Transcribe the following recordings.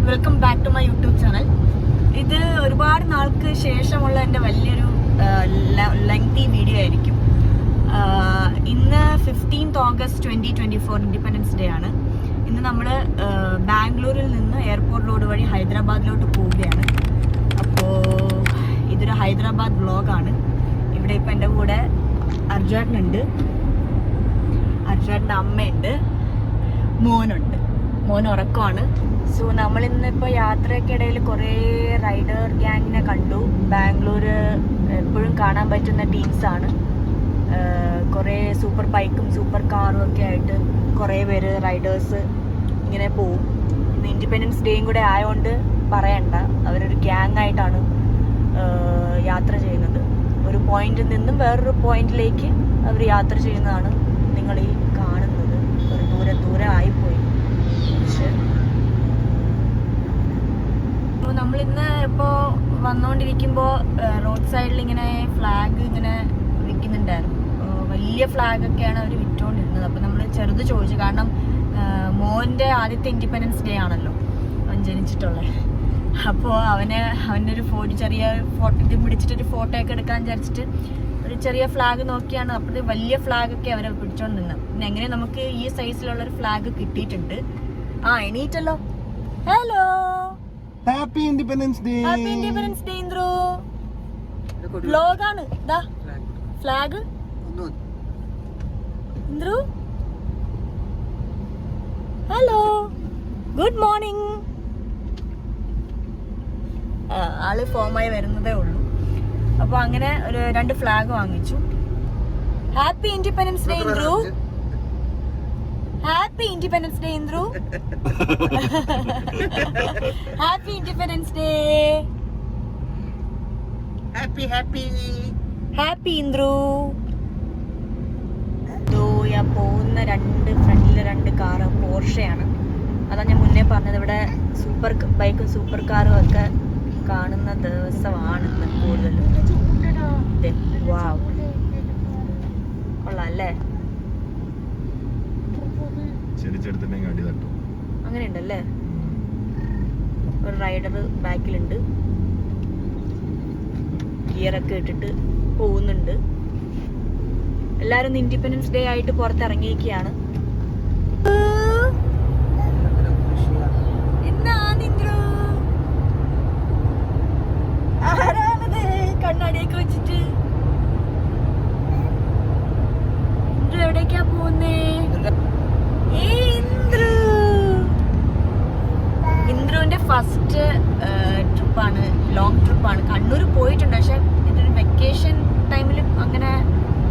Welcome back to my YouTube channel. ഇത് ഒരുപാട് നാൾക്ക് ശേഷമുള്ള എൻ്റെ വലിയൊരു ലെങ്തി വീഡിയോ ആയിരിക്കും. ഇന്ന് 15th ഓഗസ്റ്റ് 2024 ഇൻഡിപെൻഡൻസ് ഡേ ആണ്. ഇന്ന് നമ്മൾ ബാംഗ്ലൂരിൽ നിന്ന് എയർപോർട്ട് റോഡ് വഴി ഹൈദരാബാദിലോട്ട് പോവുകയാണ്. അപ്പോൾ ഇതൊരു ഹൈദരാബാദ് വ്ളോഗാണ്. ഇവിടെ ഇപ്പം എൻ്റെ കൂടെ അർജുനുണ്ട്, അർജുൻ്റെ അമ്മയുണ്ട്, മോനുണ്ട്. മോൻ ഉറക്കമാണ്. സോ നമ്മളിന്നിപ്പോൾ യാത്രയ്ക്ക് ഇടയിൽ കുറേ റൈഡർ ഗ്യാങ്ങിനെ കണ്ടു. ബാംഗ്ലൂർ എപ്പോഴും കാണാൻ പറ്റുന്ന ടീംസാണ്. കുറേ സൂപ്പർ ബൈക്കും സൂപ്പർ കാറും ഒക്കെ ആയിട്ട് കുറേ പേര് റൈഡേഴ്സ് ഇങ്ങനെ പോവും. ഇന്ന് ഇൻഡിപെൻഡൻസ് ഡേയും കൂടെ ആയതുകൊണ്ട് പറയണ്ട, അവരൊരു ഗ്യാങ് ആയിട്ടാണ് യാത്ര ചെയ്യുന്നത്. ഒരു പോയിന്റിൽ നിന്നും വേറൊരു പോയിന്റിലേക്ക് അവർ യാത്ര ചെയ്യുന്നതാണ് നിങ്ങൾ ഈ കാണുന്നത്. ഒരു ദൂരെ ആയിപ്പോയി. നമ്മളിന്ന് ഇപ്പോൾ വന്നുകൊണ്ടിരിക്കുമ്പോൾ റോഡ് സൈഡിൽ ഇങ്ങനെ ഫ്ലാഗ് ഇങ്ങനെ വിൽക്കുന്നുണ്ടായിരുന്നു. വലിയ ഫ്ലാഗൊക്കെയാണ് അവർ വിറ്റുകൊണ്ടിരുന്നത്. അപ്പോൾ നമ്മൾ ചെറുത് ചോദിച്ചു, കാരണം മോൻ്റെ ആദ്യത്തെ ഇൻഡിപെൻഡൻസ് ഡേ ആണല്ലോ അവൻ ജനിച്ചിട്ടുള്ളത്. അപ്പോൾ അവൻ്റെ ഒരു ചെറിയ ഫോട്ടോ ഇത് പിടിച്ചിട്ടൊരു ഫോട്ടോ ഒക്കെ എടുക്കാൻ വിചാരിച്ചിട്ട് ഒരു ചെറിയ ഫ്ലാഗ് നോക്കിയാണ്. അപ്പോൾ വലിയ ഫ്ലാഗൊക്കെ അവരെ പിടിച്ചോണ്ടിരുന്നത്. പിന്നെ എങ്ങനെ നമുക്ക് ഈ സൈസിലുള്ളൊരു ഫ്ലാഗ് കിട്ടിയിട്ടുണ്ട്. എണീറ്റല്ലോ. Hello, happy independence day. Happy independence day Indru. വ്ലോഗാണ്. ദാ flag Indru. Hello, good morning. ആള് ഫോമായി വരുന്നതേ ഉള്ളൂ. അപ്പൊ അങ്ങനെ ഒരു 2 ഫ്ലാഗ് വാങ്ങിച്ചു. Happy independence day Indru. Happy independence day Indru. Happy independence day. Happy happy happy Indru. പോകുന്ന ഫ്രണ്ടിലെ 2 കാറ് പോർഷയാണ്. അതാ ഞാൻ മുന്നേ പറഞ്ഞത്, ഇവിടെ സൂപ്പർ ബൈക്കും സൂപ്പർ കാറും ഒക്കെ കാണുന്ന ദിവസമാണ് കൂടുതലും. കൊള്ളാം അല്ലേ? അങ്ങനെ ഉണ്ടല്ലേ. ഒരു റൈഡർ ബാക്കിലുണ്ട്, ഗിയറൊക്കെ ഇട്ടിട്ട് പോകുന്നുണ്ട്. എല്ലാരും ഇൻഡിപെൻഡൻസ് ഡേ ആയിട്ട് പുറത്തിറങ്ങിയിരിക്കുകയാണ്. ആരാണത് കണ്ണാടിയൊക്കെ വെച്ചിട്ട്? എവിടേക്കാ പോകുന്നേ? ഇന്ദ്രുവിന്റെ ഫസ്റ്റ് ട്രിപ്പാണ്, ലോങ് ട്രിപ്പാണ്. കണ്ണൂർ പോയിട്ടുണ്ട്, പക്ഷെ ഇതൊരു വെക്കേഷൻ ടൈമിൽ അങ്ങനെ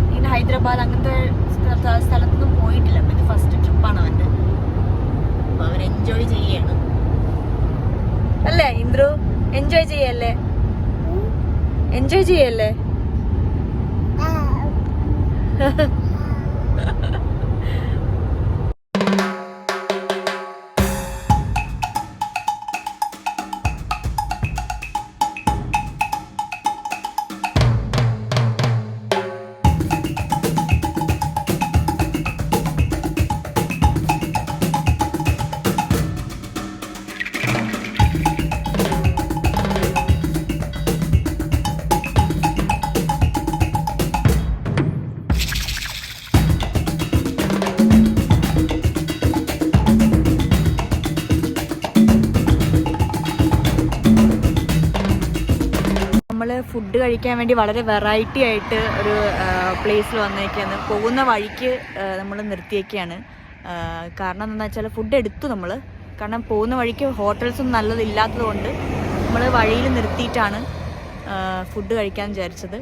ഇങ്ങനെ ഹൈദരാബാദ് അങ്ങനത്തെ സ്ഥലത്തൊന്നും പോയിട്ടില്ല. അപ്പൊ ഇത് ഫസ്റ്റ് ട്രിപ്പാണ് അവന്റെ. അപ്പൊ അവൻ എൻജോയ് ചെയ്യാണ് അല്ലേ ഇന്ദ്രു? എൻജോയ് ചെയ്യല്ലേ? എൻജോയ് ചെയ്യല്ലേ? ഫുഡ് കഴിക്കാൻ വേണ്ടി വളരെ വെറൈറ്റി ആയിട്ട് ഒരു പ്ലേസിൽ വന്നേക്കാണ്. പോകുന്ന വഴിക്ക് നമ്മൾ നിർത്തിയേക്കാണ്. കാരണം എന്താണെന്ന് വെച്ചാൽ ഫുഡ് എടുത്തു നമ്മൾ. കാരണം പോകുന്ന വഴിക്ക് ഹോട്ടൽസൊന്നും നല്ലതില്ലാത്തത് കൊണ്ട് നമ്മൾ വഴിയിൽ നിർത്തിയിട്ടാണ് ഫുഡ് കഴിക്കാൻ വിചാരിച്ചത്.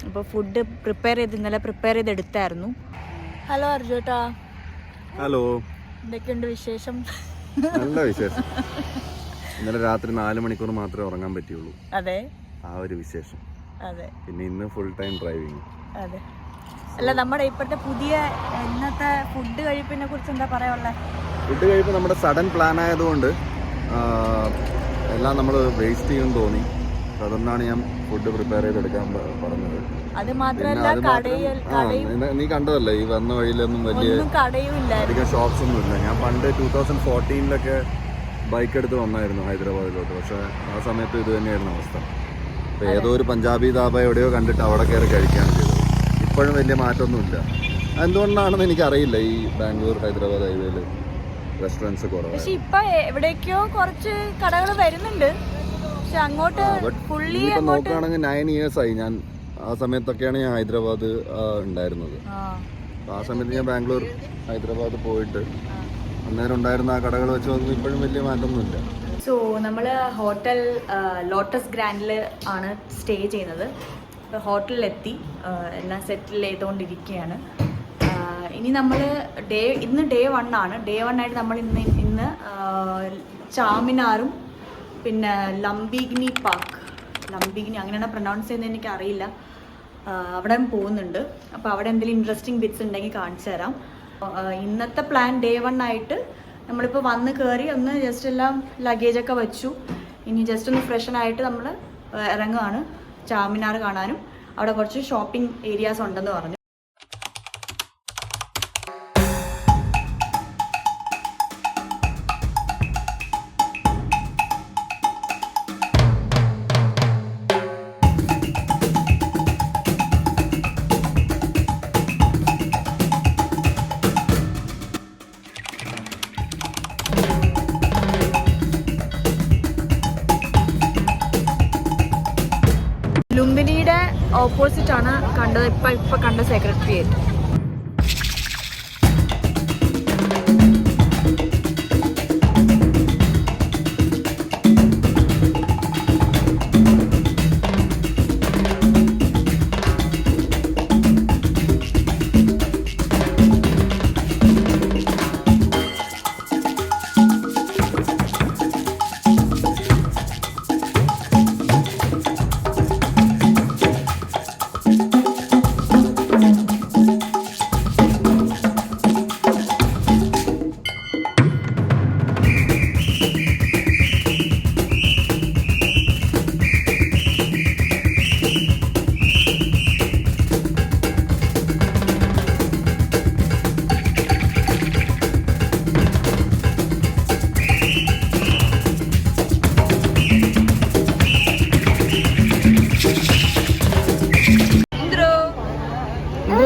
അപ്പോൾ ഫുഡ് ഇന്നലെ പ്രിപ്പയർ ചെയ്തെടുത്തായിരുന്നു. ഹലോ അർജുട്ടാ. ഹലോ, എന്തൊക്കെയുണ്ട് വിശേഷം? നല്ല വിശേഷം. ഇന്നലെ രാത്രി 4 മണിക്കൂർ മാത്രമേ ഉറങ്ങാൻ പറ്റുള്ളൂ. അതെ, ആ ഒരു വിശേഷം. അതെ. പിന്നെ ഇന്ന് ഫുൾ ടൈം ഡ്രൈവിംഗ്. അതെ. അല്ല, നമ്മുടെ ഇപ്പോഴത്തെ പുതിയ ഇന്നത്തെ ഫുഡ് കഴിപ്പിനെ കുറിച്ച് എന്താ പറയാനുള്ളത്? ഫുഡ് കഴിപ്പ് നമ്മുടെ സഡൻ പ്ലാൻ ആയതുകൊണ്ട് എല്ലാം നമ്മൾ വേസ്റ്റ് ചെയ്യുമെന്ന് തോന്നി. അതുകൊണ്ടാണ് ഞാൻ ഫുഡ് പ്രിപ്പയർ ചെയ്തെടുക്കാൻ പറഞ്ഞത്. അത് മാത്രമല്ല, നീ കണ്ടതല്ലേ ഈ വന്ന വഴിയിലൊന്നും വലിയ അധികം ഷോപ്സ് ഒന്നും ഇല്ല. ഞാൻ പണ്ട് 2014 ബൈക്ക് എടുത്ത് വന്നായിരുന്നു ഹൈദരാബാദിലോട്ട്. പക്ഷേ ആ സമയത്ത് ഇത് തന്നെയായിരുന്നു അവസ്ഥ. അപ്പോൾ ഏതോ ഒരു പഞ്ചാബി ധാബ എവിടെയോ കണ്ടിട്ട് അവിടെ കയറി കഴിക്കുകയാണ് ചെയ്തത്. ഇപ്പോഴും വലിയ മാറ്റമൊന്നുമില്ല. എന്തുകൊണ്ടാണെന്ന് എനിക്കറിയില്ല. ഈ ബാംഗ്ലൂർ ഹൈദരാബാദ് ഹൈവേയിൽ റെസ്റ്റോറൻറ്റ്സ് കുറവാണ്. പക്ഷെ ഇപ്പൊ എവിടേക്കോ കുറച്ച് കടകൾ വരുന്നുണ്ട്. പക്ഷെ അങ്ങോട്ട് ഫുള്ളി നോക്കുകയാണെങ്കിൽ 9 years ആയി. ഞാൻ ആ സമയത്തൊക്കെയാണ് ഞാൻ ഹൈദരാബാദ് ഉണ്ടായിരുന്നത്. ആ സമയത്ത് ഞാൻ ബാംഗ്ലൂർ ഹൈദരാബാദ് പോയിട്ട് അന്നേരം ഉണ്ടായിരുന്ന ആ കടകൾ വെച്ച് നോക്കുമ്പോൾ ഇപ്പോഴും വലിയ മാറ്റമൊന്നുമില്ല. സോ നമ്മൾ ഹോട്ടൽ ലോട്ടസ് ഗ്രാൻഡിൽ ആണ് സ്റ്റേ ചെയ്യുന്നത്. ഹോട്ടലിലെത്തി എല്ലാം സെറ്റിൽ ചെയ്തുകൊണ്ടിരിക്കുകയാണ്. ഇനി നമ്മൾ ഇന്ന് ഡേ 1 ആണ്. ഡേ 1 ആയിട്ട് നമ്മൾ ഇന്ന് ചാമിനാറും പിന്നെ ലംബിഗ്നി പാർക്ക്, ലംബിഗ്നി അങ്ങനെയാണ് പ്രൊനൗൺസ് ചെയ്യുന്നത് എനിക്കറിയില്ല, അവിടെ പോകുന്നുണ്ട്. അപ്പോൾ അവിടെ എന്തെങ്കിലും ഇൻട്രസ്റ്റിംഗ് ബിറ്റ്സ് ഉണ്ടെങ്കിൽ കാണിച്ചു തരാം. ഇന്നത്തെ പ്ലാൻ ഡേ 1 ആയിട്ട് നമ്മളിപ്പോൾ വന്ന് കയറി ഒന്ന് ജസ്റ്റ് എല്ലാം ലഗേജൊക്കെ വെച്ചു. ഇനി ജസ്റ്റ് ഒന്ന് ഫ്രഷനായിട്ട് നമ്മൾ ഇറങ്ങുകയാണ് ചാമിനാർ കാണാനും. അവിടെ കുറച്ച് ഷോപ്പിംഗ് ഏരിയാസ് ഉണ്ടെന്ന് പറഞ്ഞു. ലുംബിനിയുടെ ഓപ്പോസിറ്റ് ആണ് കണ്ടത് ഇപ്പൊ കണ്ട സെക്രട്ടേറിയറ്റ്.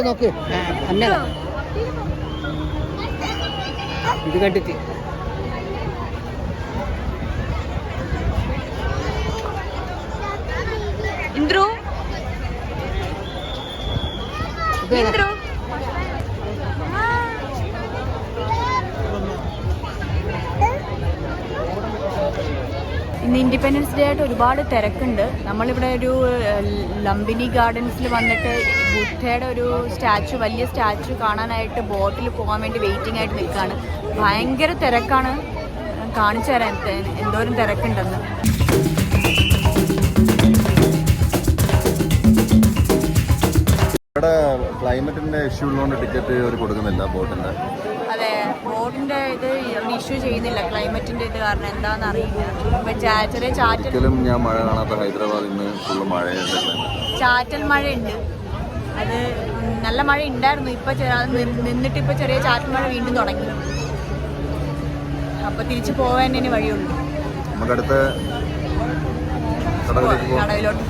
നോക്ക് അന്നേതാ ഇത് കണ്ടിട്ട് ഇന്ദ്രു ഇന്ദ്രു ഇന്ന് ഇൻഡിപെൻഡൻസ് ഡേ ആയിട്ട് ഒരുപാട് തിരക്കുണ്ട്. നമ്മളിവിടെ ഒരു ലംബിനി ഗാർഡൻസിൽ വന്നിട്ട് ബുദ്ധയുടെ ഒരു സ്റ്റാച്ചു, വലിയ സ്റ്റാച്ചു കാണാനായിട്ട് ബോട്ടിൽ പോകാൻ വേണ്ടി വെയിറ്റിംഗ് ആയിട്ട് നിൽക്കുകയാണ്. ഭയങ്കര തിരക്കാണ്. കാണിച്ചു തരാം എന്തോരം തിരക്കുണ്ടെന്ന്. ഇവിടെ ക്ലൈമറ്റിന്റെ ഇഷ്യൂ ഉള്ളതുകൊണ്ട് ടിക്കറ്റ് അവർ കൊടുക്കുന്നില്ല ബോട്ടിന്റെ. അതെ, ബോട്ടിന്റെ ഇത് ഇഷ്യൂ ചെയ്യുന്നില്ല ക്ലൈമറ്റിന്റെ ഇത് കാരണം. എന്താണെന്ന് അറിയില്ല. ഇപ്പൊ ചെറിയ ചാറ്റൽ, ഞാൻ മഴ കാണാത്ത ഹൈദരാബാദ് ഇന്ന് ഫുള്ള് മഴയുണ്ട്. ചാറ്റൽ മഴയുണ്ട്. അത് നല്ല മഴ ഉണ്ടായിരുന്നു. ഇപ്പൊ നിന്നിട്ട് ഇപ്പൊ ചെറിയ ചാറ്റൽ മഴ വീണ്ടും തുടങ്ങി. അപ്പൊ തിരിച്ചു പോകാൻ തന്നെ വഴിയുള്ളൂ. നമുക്കടുത്ത കടവിലോട്ട്